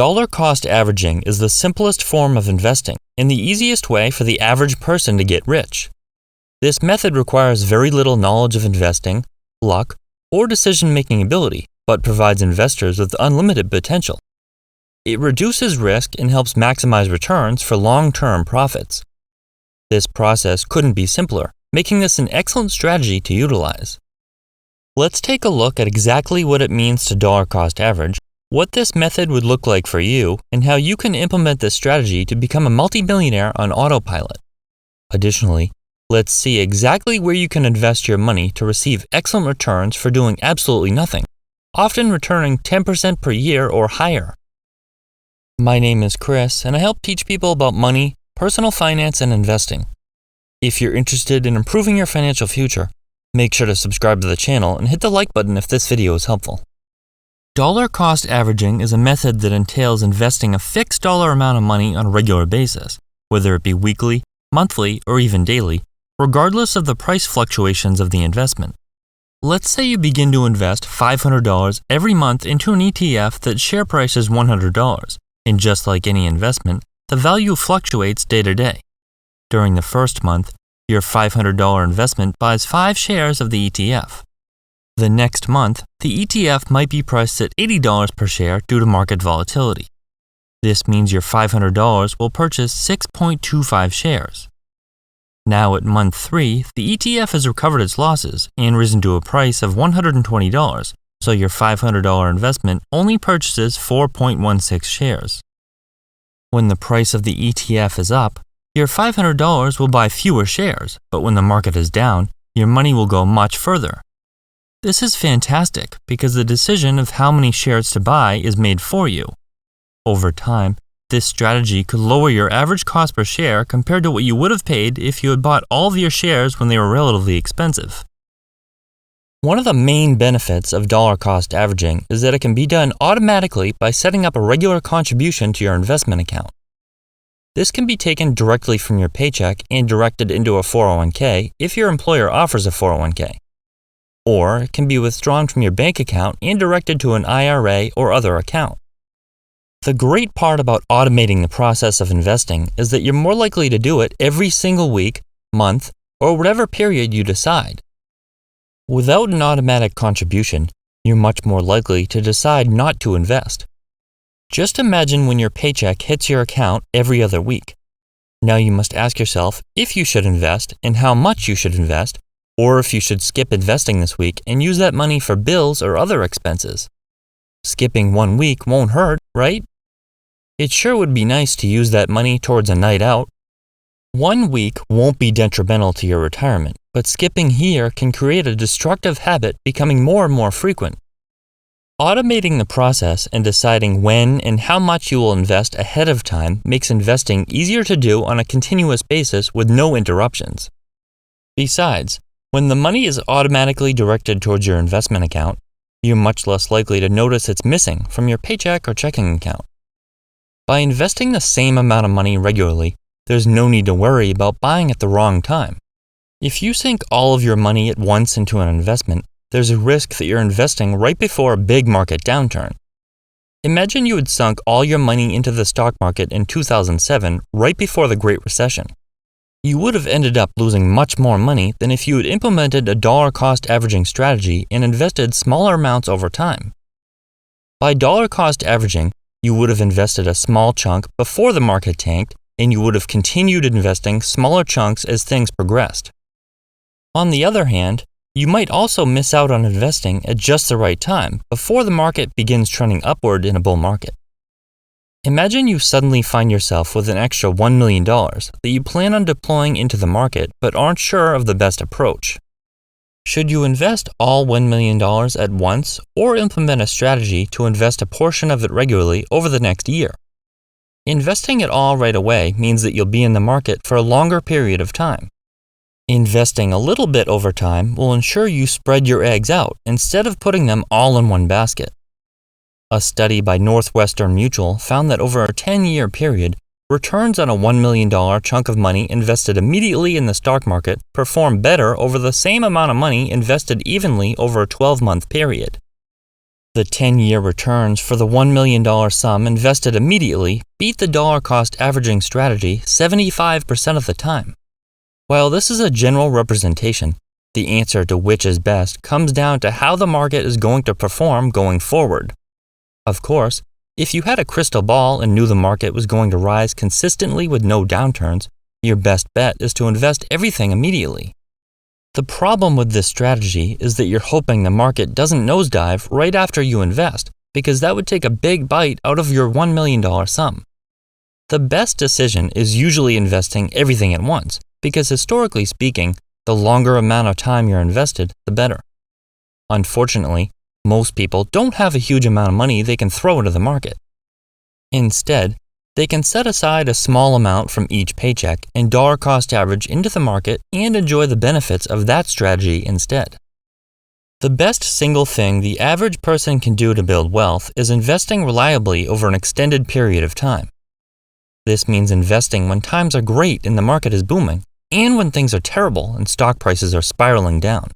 Dollar cost averaging is the simplest form of investing and the easiest way for the average person to get rich. This method requires very little knowledge of investing, luck, or decision-making ability, but provides investors with unlimited potential. It reduces risk and helps maximize returns for long-term profits. This process couldn't be simpler, making this an excellent strategy to utilize. Let's take a look at exactly what it means to dollar cost average, what this method would look like for you, and how you can implement this strategy to become a multi-millionaire on autopilot. Additionally, let's see exactly where you can invest your money to receive excellent returns for doing absolutely nothing, often returning 10% per year or higher. My name is Chris, and I help teach people about money, personal finance, and investing. If you're interested in improving your financial future, make sure to subscribe to the channel and hit the like button if this video is helpful. Dollar cost averaging is a method that entails investing a fixed dollar amount of money on a regular basis, whether it be weekly, monthly, or even daily, regardless of the price fluctuations of the investment. Let's say you begin to invest $500 every month into an ETF that share price is $100, and just like any investment, the value fluctuates day to day. During the first month, your $500 investment buys 5 shares of the ETF. The next month, the ETF might be priced at $80 per share due to market volatility. This means your $500 will purchase 6.25 shares. Now at month 3, the ETF has recovered its losses and risen to a price of $120, so your $500 investment only purchases 4.16 shares. When the price of the ETF is up, your $500 will buy fewer shares, but when the market is down, your money will go much further. This is fantastic because the decision of how many shares to buy is made for you. Over time, this strategy could lower your average cost per share compared to what you would have paid if you had bought all of your shares when they were relatively expensive. One of the main benefits of dollar cost averaging is that it can be done automatically by setting up a regular contribution to your investment account. This can be taken directly from your paycheck and directed into a 401k if your employer offers a 401k. Or it can be withdrawn from your bank account and directed to an IRA or other account. The great part about automating the process of investing is that you're more likely to do it every single week, month, or whatever period you decide. Without an automatic contribution, you're much more likely to decide not to invest. Just imagine when your paycheck hits your account every other week. Now you must ask yourself if you should invest and how much you should invest, or if you should skip investing this week and use that money for bills or other expenses. Skipping 1 week won't hurt, right? It sure would be nice to use that money towards a night out. 1 week won't be detrimental to your retirement, but skipping here can create a destructive habit becoming more and more frequent. Automating the process and deciding when and how much you will invest ahead of time makes investing easier to do on a continuous basis with no interruptions. Besides, when the money is automatically directed towards your investment account, you're much less likely to notice it's missing from your paycheck or checking account. By investing the same amount of money regularly, there's no need to worry about buying at the wrong time. If you sink all of your money at once into an investment, there's a risk that you're investing right before a big market downturn. Imagine you had sunk all your money into the stock market in 2007 right before the Great Recession. You would have ended up losing much more money than if you had implemented a dollar cost averaging strategy and invested smaller amounts over time. By dollar cost averaging, you would have invested a small chunk before the market tanked, and you would have continued investing smaller chunks as things progressed. On the other hand, you might also miss out on investing at just the right time before the market begins trending upward in a bull market. Imagine you suddenly find yourself with an extra $1 million that you plan on deploying into the market but aren't sure of the best approach. Should you invest all $1 million at once or implement a strategy to invest a portion of it regularly over the next year? Investing it all right away means that you'll be in the market for a longer period of time. Investing a little bit over time will ensure you spread your eggs out instead of putting them all in one basket. A study by Northwestern Mutual found that over a 10-year period, returns on a $1 million chunk of money invested immediately in the stock market perform better over the same amount of money invested evenly over a 12-month period. The 10-year returns for the $1 million sum invested immediately beat the dollar-cost averaging strategy 75% of the time. While this is a general representation, the answer to which is best comes down to how the market is going to perform going forward. Of course, if you had a crystal ball and knew the market was going to rise consistently with no downturns, your best bet is to invest everything immediately. The problem with this strategy is that you're hoping the market doesn't nosedive right after you invest, because that would take a big bite out of your $1 million sum. The best decision is usually investing everything at once, because historically speaking, the longer amount of time you're invested, the better. Unfortunately, most people don't have a huge amount of money they can throw into the market. Instead, they can set aside a small amount from each paycheck and dollar-cost average into the market and enjoy the benefits of that strategy instead. The best single thing the average person can do to build wealth is investing reliably over an extended period of time. This means investing when times are great and the market is booming, and when things are terrible and stock prices are spiraling down.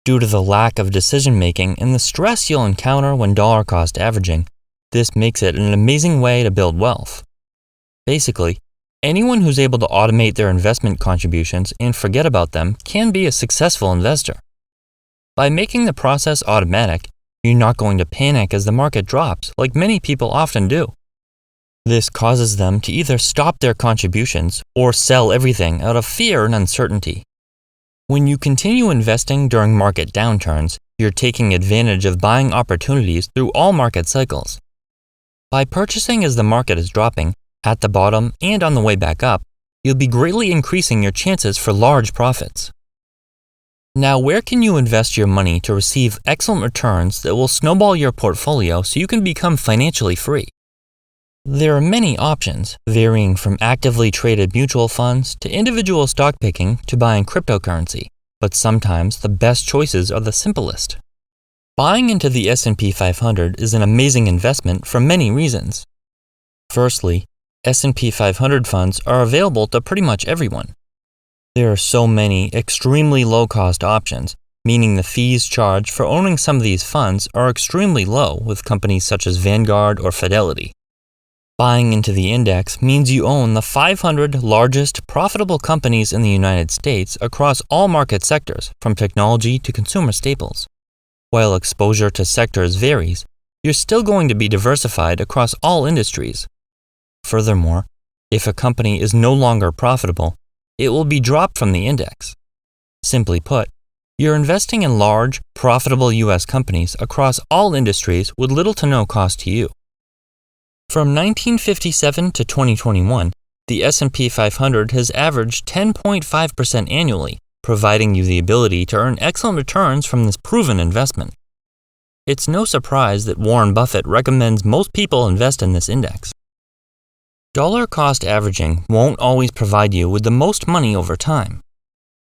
Due to the lack of decision-making and the stress you'll encounter when dollar-cost averaging, this makes it an amazing way to build wealth. Basically, anyone who's able to automate their investment contributions and forget about them can be a successful investor. By making the process automatic, you're not going to panic as the market drops like many people often do. This causes them to either stop their contributions or sell everything out of fear and uncertainty. When you continue investing during market downturns, you're taking advantage of buying opportunities through all market cycles. By purchasing as the market is dropping, at the bottom and on the way back up, you'll be greatly increasing your chances for large profits. Now, where can you invest your money to receive excellent returns that will snowball your portfolio so you can become financially free? There are many options, varying from actively traded mutual funds to individual stock picking to buying cryptocurrency, but sometimes the best choices are the simplest. Buying into the S&P 500 is an amazing investment for many reasons. Firstly, S&P 500 funds are available to pretty much everyone. There are so many extremely low-cost options, meaning the fees charged for owning some of these funds are extremely low with companies such as Vanguard or Fidelity. Buying into the index means you own the 500 largest profitable companies in the United States across all market sectors, from technology to consumer staples. While exposure to sectors varies, you're still going to be diversified across all industries. Furthermore, if a company is no longer profitable, it will be dropped from the index. Simply put, you're investing in large, profitable U.S. companies across all industries with little to no cost to you. From 1957 to 2021, the S&P 500 has averaged 10.5% annually, providing you the ability to earn excellent returns from this proven investment. It's no surprise that Warren Buffett recommends most people invest in this index. Dollar cost averaging won't always provide you with the most money over time.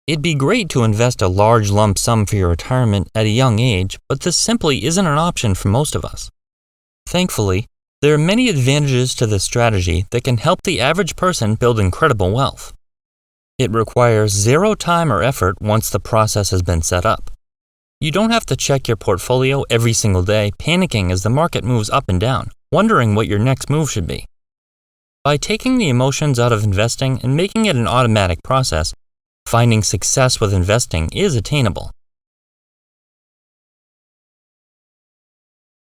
It'd be great to invest a large lump sum for your retirement at a young age, but this simply isn't an option for most of us. Thankfully, there are many advantages to this strategy that can help the average person build incredible wealth. It requires zero time or effort once the process has been set up. You don't have to check your portfolio every single day, panicking as the market moves up and down, wondering what your next move should be. By taking the emotions out of investing and making it an automatic process, finding success with investing is attainable.